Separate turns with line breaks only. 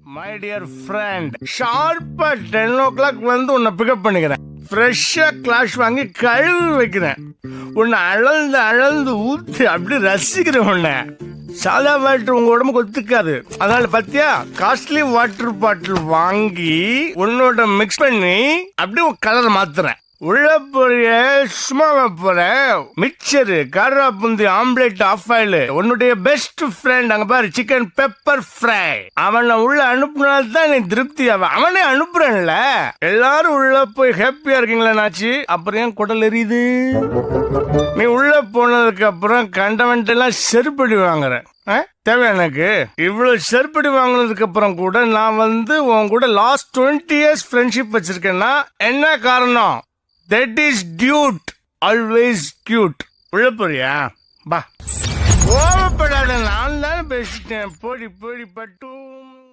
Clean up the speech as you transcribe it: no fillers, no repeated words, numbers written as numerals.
My dear friend, ஷார்ப்பா 10 o'clock வந்து உன்னை பிக்கப் பண்ணிக்கிறேன். ஃப்ரெஷ்ஷா கிளாஷ் வாங்கி கழுவி வைக்கிறேன். உன்னை அளந்து அளந்து ஊத்து அப்படி ரசிக்கிறேன். உன்னை சாதா வாட்டர் உங்க உடம்புக்கு ஒத்துக்காது. அதனால பத்தியா காஸ்ட்லி வாட்டர் பாட்டில் வாங்கி உன்னோட மிக்ஸ் பண்ணி அப்படியே கலர் மாத்துறேன். உள்ள போறிய சும்மா போற மிக்சரு காரா புந்தி ஆம்லேட் ஆஃப் ஆயில் உன்னுடைய பெஸ்ட் ஃப்ரெண்ட் அங்க பாரு சிக்கன் பெப்பர் ஃப்ரை அவனை உள்ள அனுப்புனால்தான் நீ திருப்தி ஆவ. அவனே அனுப்புறேன்ல. எல்லாரும் உள்ள போய் ஹாப்பியா இருக்கீங்களா நாச்சு? அப்புறம் ஏன் குடல் எரியுது? நீ உள்ள போனதுக்கு அப்புறம் கண்டவன்ட் எல்லாம் செருப்படி வாங்குறேன். தேவை எனக்கு இவ்வளவு செருப்படி வாங்கினதுக்கு அப்புறம் கூட நான் வந்து உன் கூட லாஸ்ட் 20 years ஃப்ரெண்ட்ஷிப் வச்சிருக்கேன்னா என்ன காரணம்? That is dude, always cute. உள்ள போறியா? பா. கோவப்படாத, நான் தான் பேசிட்டேன். போடி போடி பட்டும்.